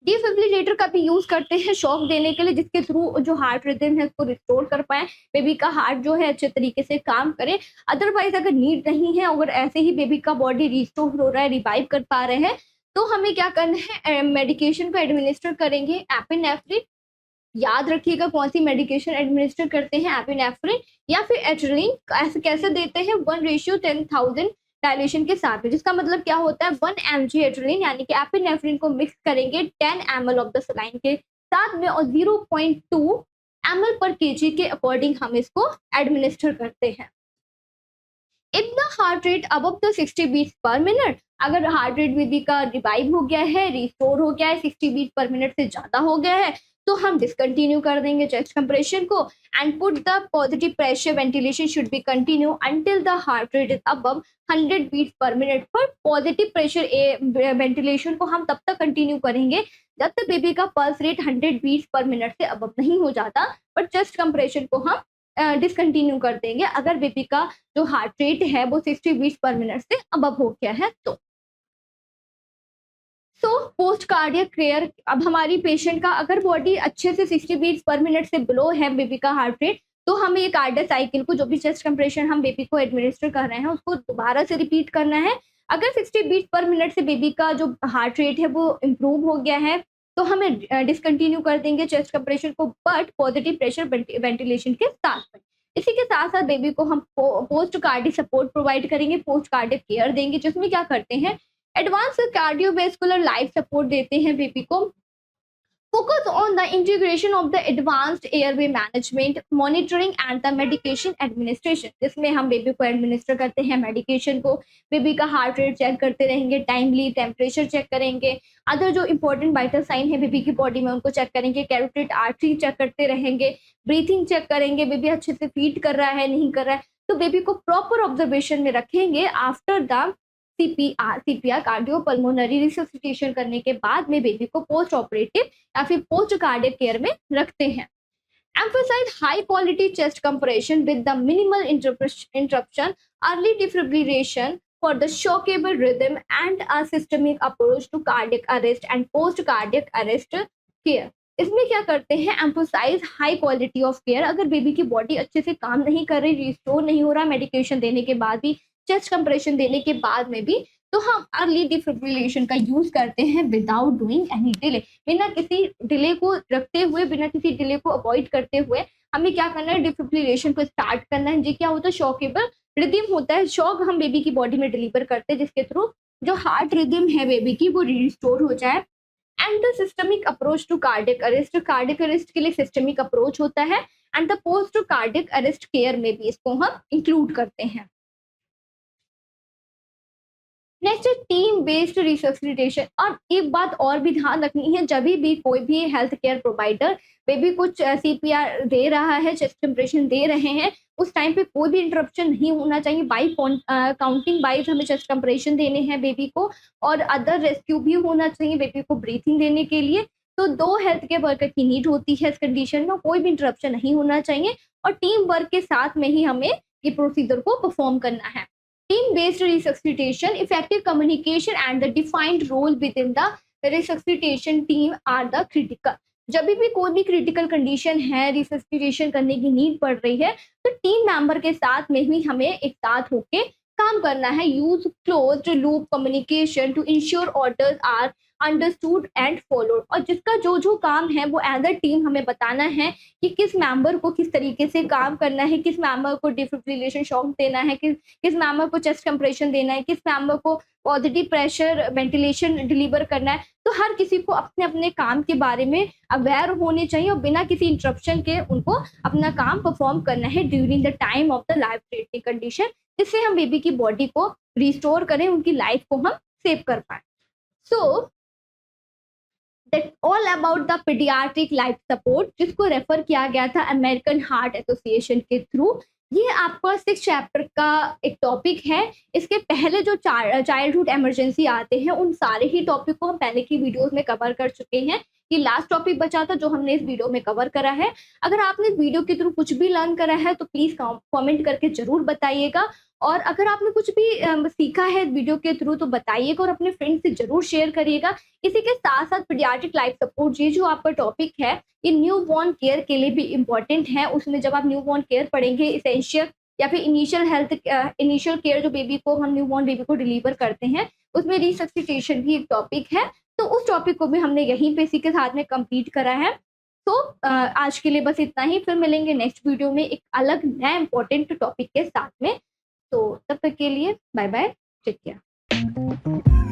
डिफिब्रिलेटर का भी यूज करते हैं शॉक देने के लिए, जिसके थ्रू जो हार्ट रिदम है उसको रिस्टोर कर पाए, बेबी का हार्ट जो है अच्छे तरीके से काम करे। अदरवाइज अगर नीड नहीं है, अगर ऐसे ही बेबी का बॉडी रिस्टोर हो रहा है, रिवाइव कर पा रहे हैं, तो हमें क्या करना है, मेडिकेशन को एडमिनिस्टर करेंगे एपिनेफ्रिन। याद रखिएगा कौन सी मेडिकेशन एडमिनिस्टर करते हैं, एपिनेफ्रिन या फिर एट्रिलिन। ऐसे कैसे देते हैं, 1:10,000 डायलेशन के साथ में, जिसका मतलब क्या होता है, 1 mg एट्रिलिन यानी कि एपिनेफ्रिन को मिक्स करेंगे 10 ml ऑफ द सलाइन के साथ में, और 0.2 ml पर kg के अकॉर्डिंग हम इसको एडमिनिस्टर करते हैं। If the heart rate above the 60 beats per minute, अगर हार्ट रेट बेबी का रिवाइव हो गया है, रिस्टोर हो गया है, 60 बीट पर मिनट से ज्यादा हो गया है, तो हम डिसकंटिन्यू कर देंगे चेस्ट कंप्रेशन को, and put the positive pressure ventilation should be continue until the heart rate is above 100 beats per minute. पर पॉजिटिव प्रेशर वेंटिलेशन को हम तब तक कंटिन्यू करेंगे जब तक बेबी का pulse rate 100 beats per minute से अबव नहीं हो जाता, पर चेस्ट कंप्रेशन को हम डिसकंटिन्यू कर देंगे अगर बेबी का जो हार्ट रेट है वो 60 बीट्स पर मिनट से अबव हो गया है तो। पोस्ट कार्डियक केयर, अब हमारी पेशेंट का अगर बॉडी अच्छे से 60 बीट्स पर मिनट से बिलो है बेबी का हार्ट रेट, तो हमें ये कार्डियक साइकिल को, जो भी चेस्ट कंप्रेशन हम बेबी को एडमिनिस्टर कर रहे हैं उसको दोबारा से रिपीट करना है। अगर 60 बीट्स पर मिनट से बेबी का जो हार्ट रेट है वो इम्प्रूव हो गया है, तो हमें डिसकंटिन्यू कर देंगे चेस्ट कंप्रेशन को, बट पॉजिटिव प्रेशर वेंटिलेशन के साथ में। इसी के साथ साथ बेबी को हम पोस्ट कार्डियक सपोर्ट प्रोवाइड करेंगे, पोस्ट कार्डियक केयर देंगे, जिसमें क्या करते हैं, एडवांस कार्डियोवेस्कुलर लाइफ सपोर्ट देते हैं बेबी को। Focus on the integration of the advanced airway management, monitoring and the medication administration, जिसमें हम बेबी को एडमिनिस्टर करते हैं मेडिकेशन को, बेबी का हार्ट रेट चेक करते रहेंगे, टाइमली टेम्परेचर चेक करेंगे, अदर जो इंपॉर्टेंट वाइटल साइन है बेबी की बॉडी में उनको चेक करेंगे, कैरोटिड आर्टरी चेक करते रहेंगे, ब्रीथिंग चेक करेंगे, बेबी अच्छे से फीड कर रहा है नहीं कर रहा है, तो बेबी को प्रॉपर ऑब्जर्वेशन में रखेंगे। After the CPR cardiopulmonary resuscitation करने के बाद में बेबी को पोस्ट ऑपरेटिव या फिर पोस्ट कार्डियक केयर में रखते हैं। Emphasize high quality chest compression with the minimal interruption, early defibrillation for the shockable rhythm, and a systemic approach to cardiac arrest and post cardiac arrest care। इसमें क्या करते हैं, emphasize high quality of care. अगर baby की body अच्छे से काम नहीं कर रही, रिस्टोर नहीं हो रहा मेडिकेशन देने के बाद भी, चेस्ट कंप्रेशन देने के बाद में भी, तो हम अर्ली डिफिब्रिलेशन का यूज करते हैं विदाउट डूइंग एनी डिले। बिना किसी डिले को रखते हुए, बिना किसी डिले को अवॉइड करते हुए हमें क्या करना है, डिफिब्रिलेशन को स्टार्ट करना है। जी क्या होता है, शॉकेबल रिदम होता है, शॉक हम बेबी की बॉडी में डिलीवर करते हैं, जिसके थ्रू जो हार्ट रिदम है बेबी की वो रिस्टोर हो जाए। And the systemic approach to cardiac arrest, cardiac arrest के लिए सिस्टमिक अप्रोच होता है, and the post cardiac arrest care में भी इसको हम इंक्लूड करते हैं। Next team based resuscitation. और एक बात और भी ध्यान रखनी है, जब भी कोई भी हेल्थ केयर प्रोवाइडर बेबी कुछ सीपीआर दे रहा है, चेस्ट कंप्रेशन दे रहे हैं, उस टाइम पे कोई भी इंटरप्शन नहीं होना चाहिए। बाई काउंटिंग वाइज हमें चेस्ट कंप्रेशन देने हैं बेबी को, और अदर रेस्क्यू भी होना चाहिए बेबी को ब्रीथिंग देने के लिए। तो 2 हेल्थ केयर वर्कर की नीड होती है इस कंडीशन में, कोई भी इंटरप्शन नहीं होना चाहिए, और टीम वर्क के साथ में ही हमें ये प्रोसीजर को परफॉर्म करना है। Team based resuscitation, effective communication and the defined role within the resuscitation team are the critical। जब भी कोई भी क्रिटिकल कंडीशन है, रिससिटेशन करने की नीड पड़ रही है, तो टीम मेंबर के साथ में ही हमें एक साथ होके काम करना है। Use closed loop communication to ensure orders are understood and followed. और जिसका जो जो काम है वो एज अ टीम हमें बताना है कि किस मेंबर को किस तरीके से काम करना है, किस मेंबर को डिफिब्रिलेशन शॉक देना है, किस मेंबर को चेस्ट कंप्रेशन देना है, किस मेंबर को पॉजिटिव प्रेशर वेंटिलेशन डिलीवर करना है। तो हर किसी को अपने अपने काम के बारे में अवेयर होने चाहिए और बिना किसी इंटरप्शन के उनको अपना काम परफॉर्म करना है during the time of the life threatening condition, जिससे हम बेबी की बॉडी को रिस्टोर करें, उनकी लाइफ को हम सेव कर पाए। So that all about the paediatric life support, जिसको रेफर किया गया था अमेरिकन हार्ट एसोसिएशन के थ्रू। ये आपका 6 चैप्टर का एक टॉपिक है। इसके पहले जो चाइल्डहुड इमरजेंसी आते हैं उन सारे ही टॉपिक को हम पहले की वीडियोस में कवर कर चुके हैं। ये लास्ट टॉपिक बचा था जो हमने इस वीडियो में कवर करा है। अगर आपने इस वीडियो के थ्रू कुछ भी लर्न करा है तो प्लीज कमेंट करके जरूर बताइएगा। और अगर आपने कुछ भी सीखा है वीडियो के थ्रू तो बताइएगा और अपने फ्रेंड से जरूर शेयर करिएगा। इसी के साथ साथ पीडियाट्रिक लाइफ सपोर्ट ये जो आपका टॉपिक है ये न्यू बॉर्न केयर के लिए भी इम्पोर्टेंट है। उसमें जब आप न्यू बॉर्न केयर पढ़ेंगे, इसेंशियल या फिर इनिशियल केयर जो बेबी को हम न्यू बॉर्न बेबी को डिलीवर करते हैं, उसमें रिससिटेशन भी एक टॉपिक है। तो उस टॉपिक को भी हमने यहीं पे इसी के साथ में कंप्लीट करा है। तो आज के लिए बस इतना ही, फिर मिलेंगे नेक्स्ट वीडियो में एक अलग नया इंपॉर्टेंट टॉपिक के साथ में। तो तब तक के लिए बाय बाय, टेक केयर।